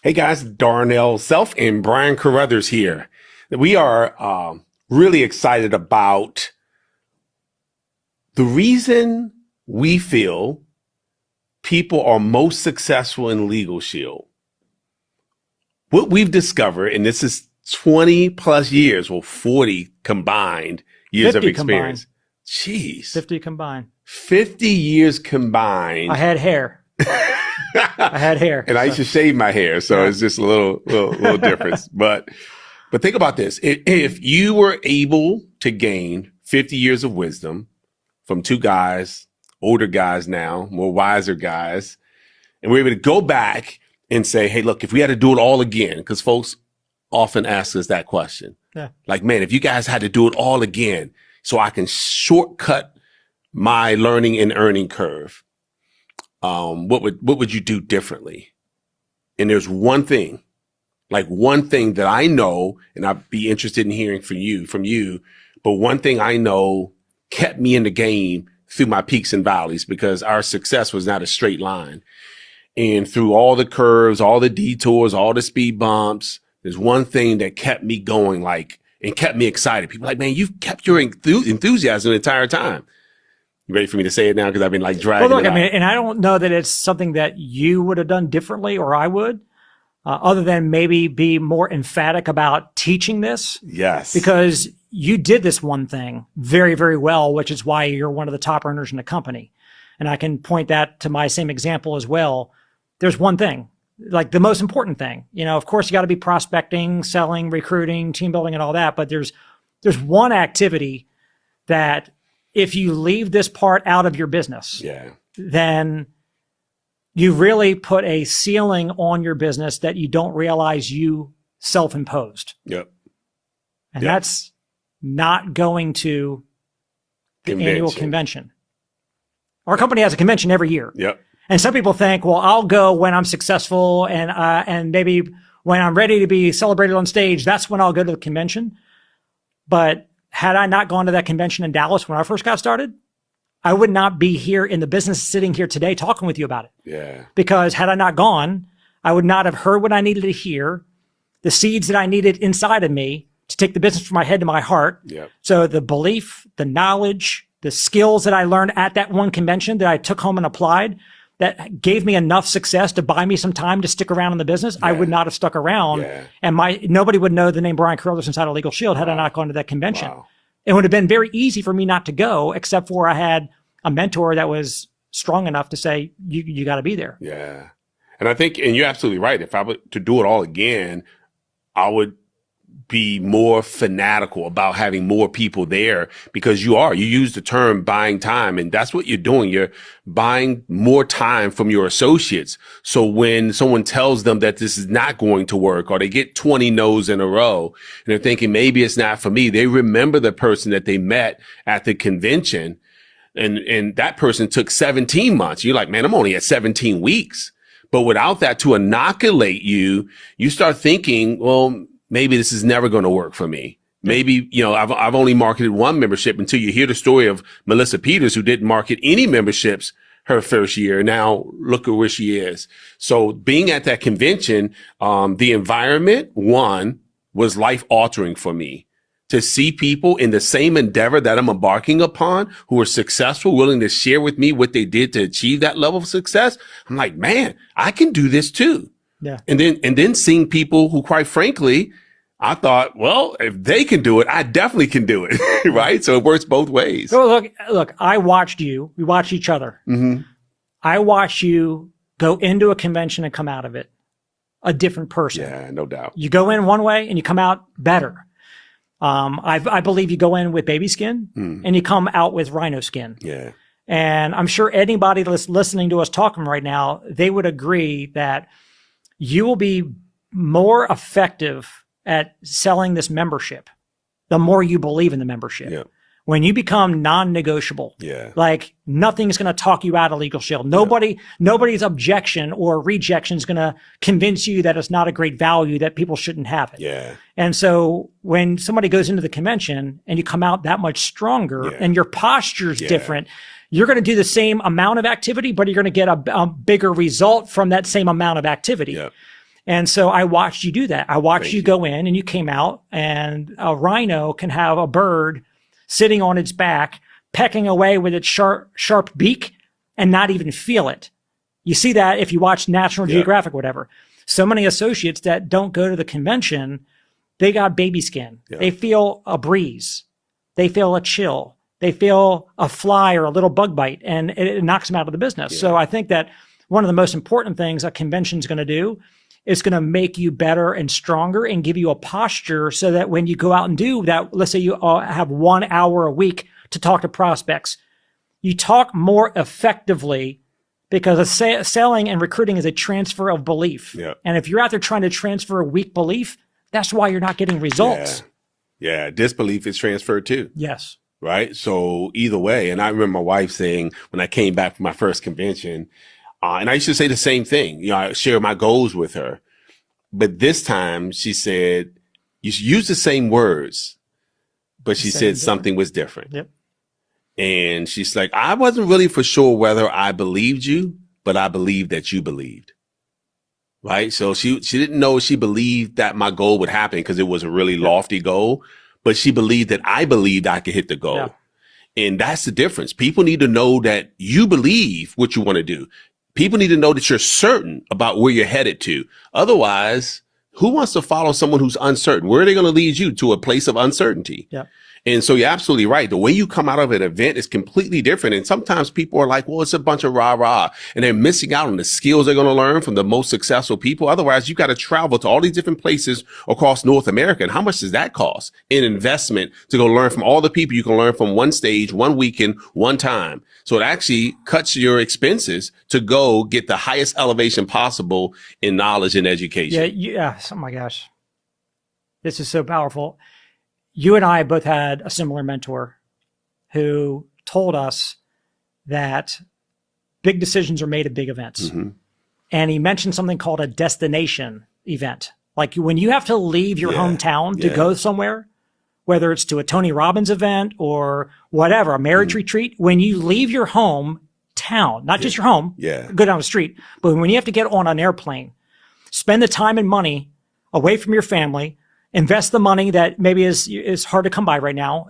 Hey guys, Darnell Self and Brian Carruthers here. We are really excited about the reason we feel people are most successful in LegalShield. What we've discovered, and this is 20 plus years, well, 40 combined years of experience. Jeez. 50 combined. 50 years combined. I had hair. I had hair. And I used to shave my hair, so it's just a little difference. But think about this. If you were able to gain 50 years of wisdom from two guys, older guys now, more wiser guys, and we're able to go back and say, hey, look, if we had to do it all again, because folks often ask us that question. Yeah. Like, man, if you guys had to do it all again so I can shortcut my learning and earning curve, what would you do differently? And there's one thing that I know, and I'd be interested in hearing from you, but one thing I know kept me in the game through my peaks and valleys, because our success was not a straight line. And through all the curves, all the detours, all the speed bumps, there's one thing that kept me going, and kept me excited. People are like, man, you've kept your enthusiasm the entire time. You ready for me to say it now? Because I've been dragging it out. And I don't know that it's something that you would have done differently or I would, other than maybe be more emphatic about teaching this. Yes. Because you did this one thing very, very well, which is why you're one of the top earners in the company. And I can point that to my same example as well. There's one thing, like the most important thing. Of course, you got to be prospecting, selling, recruiting, team building, and all that. But there's one activity that, if you leave this part out of your business, then you really put a ceiling on your business that you don't realize you self-imposed. Yep. And that's not going to the annual convention. Our company has a convention every year. Yep. And some people think, well, I'll go when I'm successful and maybe when I'm ready to be celebrated on stage, that's when I'll go to the convention. But had I not gone to that convention in Dallas when I first got started, I would not be here in the business sitting here today talking with you about it. Yeah. Because had I not gone, I would not have heard what I needed to hear, the seeds that I needed inside of me to take the business from my head to my heart. Yep. So the belief, the knowledge, the skills that I learned at that one convention that I took home and applied, that gave me enough success to buy me some time to stick around in the business, I would not have stuck around. And nobody would know the name Brian Carruthers inside of LegalShield had I not gone to that convention. It would have been very easy for me not to go, except for I had a mentor that was strong enough to say, you got to be there. Yeah. And I think, and you're absolutely right. If I were to do it all again, I would be more fanatical about having more people there, because you use the term buying time, and that's what you're doing. You're buying more time from your associates. So when someone tells them that this is not going to work, or they get 20 no's in a row and they're thinking maybe it's not for me, they remember the person that they met at the convention, and that person took 17 months. You're like, man, I'm only at 17 weeks. But without that to inoculate you, you start thinking, well, maybe this is never going to work for me. Maybe, I've only marketed one membership, until you hear the story of Melissa Peters, who didn't market any memberships her first year. Now look at where she is. So being at that convention, the environment, one, was life altering for me. To see people in the same endeavor that I'm embarking upon who are successful, willing to share with me what they did to achieve that level of success. I'm like, man, I can do this too. Yeah. And then seeing people who, quite frankly, I thought, well, if they can do it, I definitely can do it. Right. So it works both ways. So look, I watched you. We watched each other. Mm-hmm. I watched you go into a convention and come out of it a different person. Yeah, no doubt. You go in one way and you come out better. I believe you go in with baby skin and you come out with rhino skin. Yeah. And I'm sure anybody that's listening to us talking right now, they would agree that you will be more effective at selling this membership the more you believe in the membership. Yeah. When you become non-negotiable, like nothing's going to talk you out of LegalShield. Nobody's objection or rejection is going to convince you that it's not a great value, that people shouldn't have it. Yeah. And so when somebody goes into the convention and you come out that much stronger and your posture's different, you're going to do the same amount of activity, but you're going to get a bigger result from that same amount of activity. And so I watched you do that. I watched Thank you you. go in and you came out, and a rhino can have a bird sitting on its back, pecking away with its sharp beak and not even feel it. You see that if you watch National Geographic, whatever. So many associates that don't go to the convention, they got baby skin. Yeah. They feel a breeze. They feel a chill. They feel a fly or a little bug bite, and it knocks them out of the business. Yeah. So I think that one of the most important things a convention is going to do is going to make you better and stronger and give you a posture so that when you go out and do that, let's say you have 1 hour a week to talk to prospects, you talk more effectively, because selling and recruiting is a transfer of belief. Yeah. And if you're out there trying to transfer a weak belief, that's why you're not getting results. Yeah. Disbelief is transferred too. Yes. Right. So either way. And I remember my wife saying when I came back from my first convention, and I used to say the same thing, you know, I share my goals with her, but this time she said, you use the same words, but she said something was different. Yep. And she's like, I wasn't really for sure whether I believed you, but I believed that you believed. Right. So she didn't know she believed that my goal would happen because it was a really lofty goal, but she believed that I believed I could hit the goal. Yeah. And that's the difference. People need to know that you believe what you want to do. People need to know that you're certain about where you're headed to. Otherwise, who wants to follow someone who's uncertain? Where are they going to lead you? To a place of uncertainty. Yeah. And so you're absolutely right. The way you come out of an event is completely different. And sometimes people are like, well, it's a bunch of rah-rah, and they're missing out on the skills they're going to learn from the most successful people. Otherwise, you got to travel to all these different places across North America. And how much does that cost in investment to go learn from all the people you can learn from one stage, one weekend, one time? So it actually cuts your expenses to go get the highest elevation possible in knowledge and education. Yeah. Oh my gosh. This is so powerful. You and I both had a similar mentor who told us that big decisions are made at big events. Mm-hmm. And he mentioned something called a destination event. Like when you have to leave your hometown to go somewhere, whether it's to a Tony Robbins event or whatever, a marriage retreat, when you leave your hometown, not just your home, go down the street, but when you have to get on an airplane, spend the time and money away from your family, invest the money that maybe is hard to come by right now.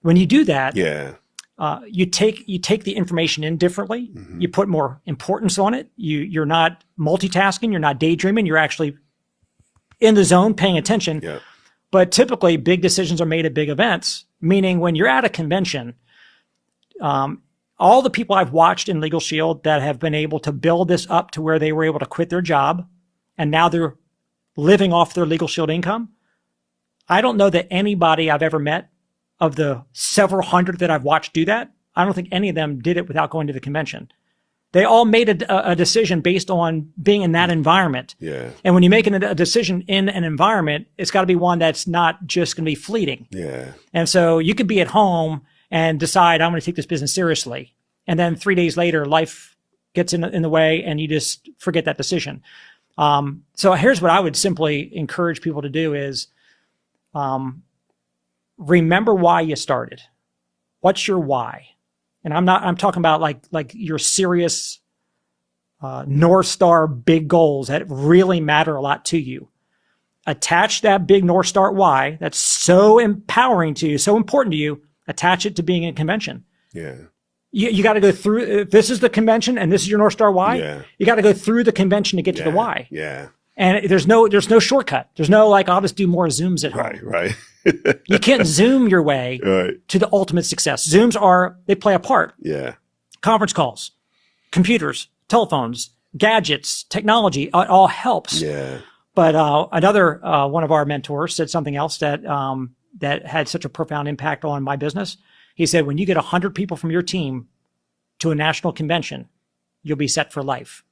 When you do that, you take the information in differently. Mm-hmm. You put more importance on it. You're not multitasking. You're not daydreaming. You're actually in the zone, paying attention. Yeah. But typically, big decisions are made at big events. Meaning, when you're at a convention, all the people I've watched in LegalShield that have been able to build this up to where they were able to quit their job, and now they're living off their LegalShield income. I don't know that anybody I've ever met of the several hundred that I've watched do that. I don't think any of them did it without going to the convention. They all made a decision based on being in that environment. Yeah. And when you make a decision in an environment, it's got to be one that's not just going to be fleeting. Yeah. And so you could be at home and decide, I'm going to take this business seriously. And then 3 days later, life gets in the way and you just forget that decision. So here's what I would simply encourage people to do is, remember why you started. What's your why? And I'm talking about like your serious, North Star big goals that really matter a lot to you. Attach that big North Star why that's so empowering to you, so important to you, attach it to being in a convention. Yeah. You got to go through, if this is the convention and this is your North Star why, you got to go through the convention to get to the why. Yeah. And there's no shortcut. There's no like, I'll just do more Zooms at home. Right. You can't Zoom your way to the ultimate success. Zooms they play a part. Yeah. Conference calls, computers, telephones, gadgets, technology, it all helps. Yeah. But another one of our mentors said something else that had such a profound impact on my business. He said, when you get 100 people from your team to a national convention, you'll be set for life.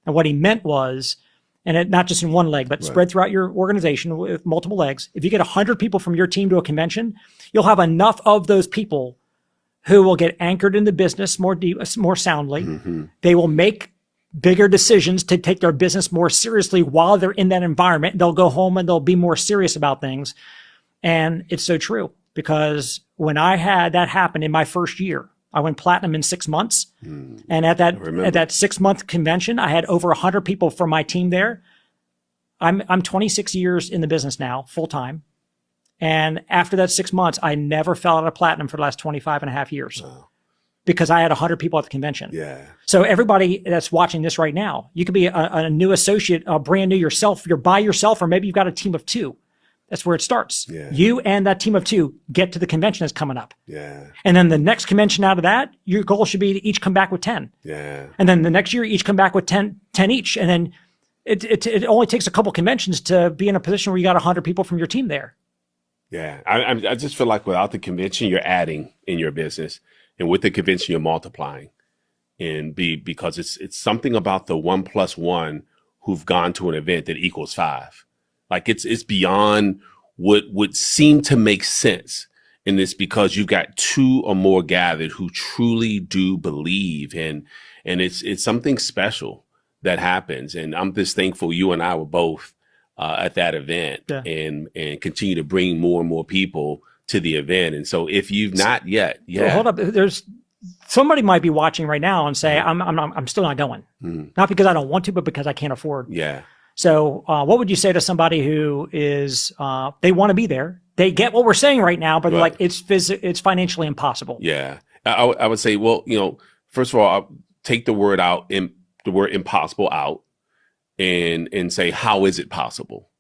And what he meant was, and not just in one leg, but spread throughout your organization with multiple legs. If you get 100 people from your team to a convention, you'll have enough of those people who will get anchored in the business more soundly. Mm-hmm. They will make bigger decisions to take their business more seriously while they're in that environment. They'll go home and they'll be more serious about things. And it's so true, because when I had that happen in my first year, I went platinum in 6 months. And at that 6 month convention, I had over 100 people from my team there I'm 26 years in the business now, full time. And after that 6 months, I never fell out of platinum for the last 25 and a half years. Wow. Because I had 100 people at the convention. Yeah. So everybody that's watching this right now, you could be a new associate, brand new yourself. You're by yourself, or maybe you've got a team of 2. That's where it starts. Yeah. You and that team of 2 get to the convention that's coming up. Yeah. And then the next convention out of that, your goal should be to each come back with 10. Yeah. And then the next year, each come back with 10 each. And then it only takes a couple conventions to be in a position where you got 100 people from your team there. Yeah. I just feel like without the convention, you're adding in your business. And with the convention, you're multiplying. And because it's something about the 1 + 1 who've gone to an event that equals 5. Like it's beyond what would seem to make sense. And it's because you've got 2 or more gathered who truly do believe. And it's something special that happens. And I'm just thankful you and I were both at that event, and continue to bring more and more people to the event. And so if you've not yet, Well, hold up. There's somebody might be watching right now and say, I'm still not going. Not because I don't want to, but because I can't afford. Yeah. So what would you say to somebody who is, they want to be there. They get what we're saying right now, but like it's financially impossible. Yeah. I would say, well, first of all, I'll take the word out, the word impossible out, and say, how is it possible?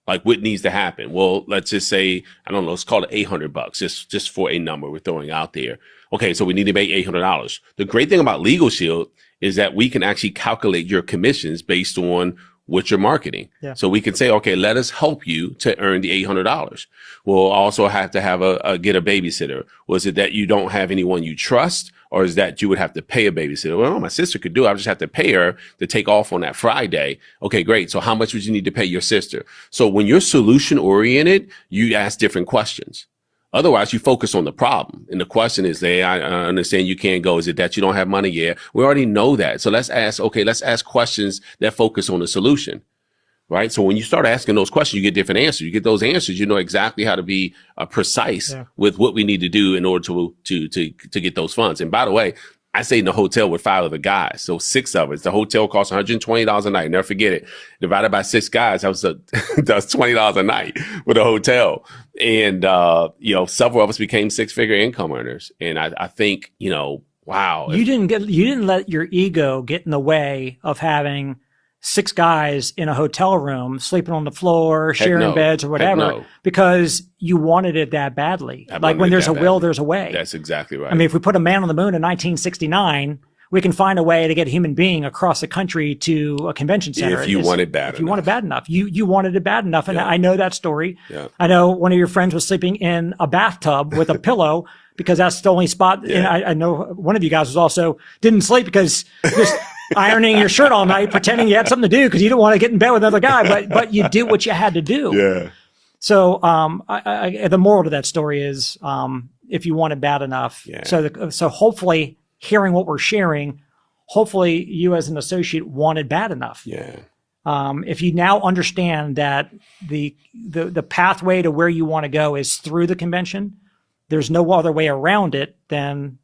Like what needs to happen? Well, let's just say, I don't know, let's call it $800, just for a number we're throwing out there. Okay, so we need to make $800. The great thing about LegalShield is that we can actually calculate your commissions based on what you're marketing. Yeah. So we can say, okay, let us help you to earn the $800. We'll also have to have get a babysitter. Was it that you don't have anyone you trust, or is that you would have to pay a babysitter? Well, my sister could do it. I just have to pay her to take off on that Friday. Okay, great. So how much would you need to pay your sister? So when you're solution oriented, you ask different questions. Otherwise, you focus on the problem. And the question is, I understand you can't go. Is it that you don't have money? Yeah, we already know that. So let's ask questions that focus on the solution, right? So when you start asking those questions, you get different answers. You get those answers, you know exactly how to be precise with what we need to do in order to get those funds. And by the way, I stayed in a hotel with 5 other guys. So 6 of us. The hotel costs $120 a night. Never forget it. Divided by 6 guys, that was $20 a night for the hotel. And, several of us became 6-figure income earners. And I think, wow. You didn't let your ego get in the way of having 6 guys in a hotel room, sleeping on the floor, sharing beds or whatever, because you wanted it that badly. Like when there's a will, there's a way. That's exactly right. I mean, if we put a man on the moon in 1969, we can find a way to get a human being across the country to a convention center. If you want it bad enough. If you want it bad enough. You wanted it bad enough. And I know that story. Yeah. I know one of your friends was sleeping in a bathtub with a pillow because that's the only spot. And I know one of you guys was also didn't sleep because just ironing your shirt all night, pretending you had something to do because you didn't want to get in bed with another guy, but you did what you had to do. Yeah. So the moral to that story is if you want it bad enough. Yeah. So hopefully hearing what we're sharing, hopefully you as an associate want it bad enough. Yeah. If you now understand that the pathway to where you want to go is through the convention, there's no other way around it, then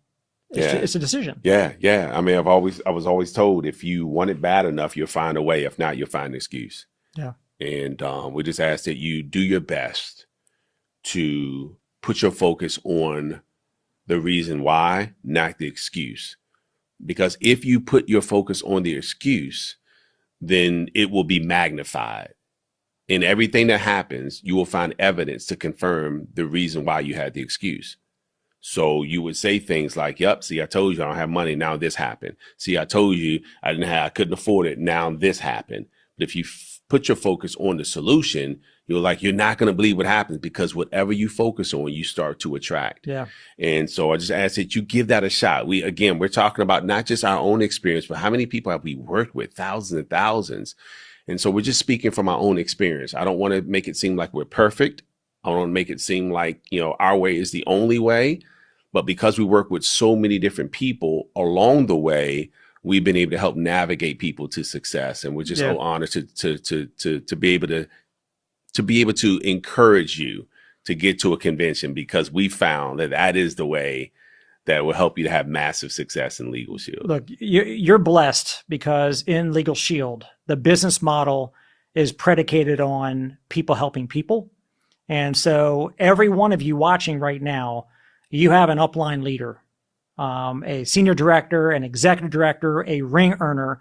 it's a decision. Yeah. Yeah. I mean, I was always told if you want it bad enough, you'll find a way. If not, you'll find an excuse. Yeah. And we just ask that you do your best to put your focus on the reason why, not the excuse. Because if you put your focus on the excuse, then it will be magnified. In everything that happens, you will find evidence to confirm the reason why you had the excuse. So you would say things like, yep, see, I told you I don't have money. Now this happened. See, I told you I couldn't afford it. Now this happened. But if you put your focus on the solution, you're not going to believe what happens, because whatever you focus on, you start to attract. Yeah. And so I just ask that you give that a shot. We're talking about not just our own experience, but how many people have we worked with? Thousands and thousands. And so we're just speaking from our own experience. I don't want to make it seem like we're perfect. I don't want to make it seem like, our way is the only way. But because we work with so many different people along the way, we've been able to help navigate people to success. And we're just so honored to be able to encourage you to get to a convention, because we found that is the way that will help you to have massive success in LegalShield. Look, you're blessed because in LegalShield, the business model is predicated on people helping people. And so every one of you watching right now, you have an upline leader, a senior director, an executive director, a ring earner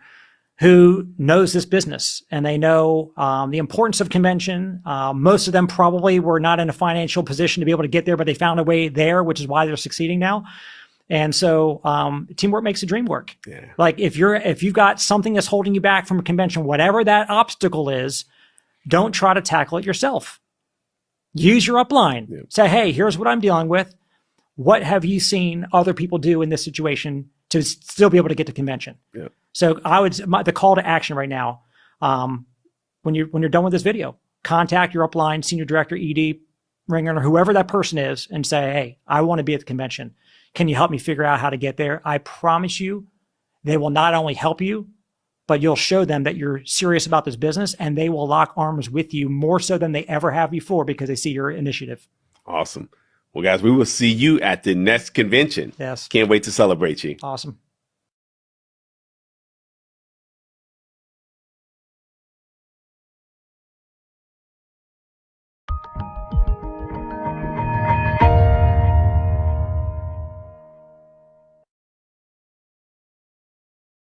who knows this business, and they know the importance of convention. Most of them probably were not in a financial position to be able to get there, but they found a way there, which is why they're succeeding now. And so teamwork makes the dream work. Yeah. Like if you've got something that's holding you back from a convention, whatever that obstacle is, don't try to tackle it yourself. Use your upline. Yeah. Say, hey, here's what I'm dealing with. What have you seen other people do in this situation to still be able to get to convention? Yeah. So the call to action right now, when you're done with this video, contact your upline, senior director, ED, ring earner, whoever that person is, and say, hey, I want to be at the convention. Can you help me figure out how to get there? I promise you, they will not only help you, but you'll show them that you're serious about this business, and they will lock arms with you more so than they ever have before because they see your initiative. Awesome. Well, guys, we will see you at the next convention. Yes. Can't wait to celebrate you. Awesome.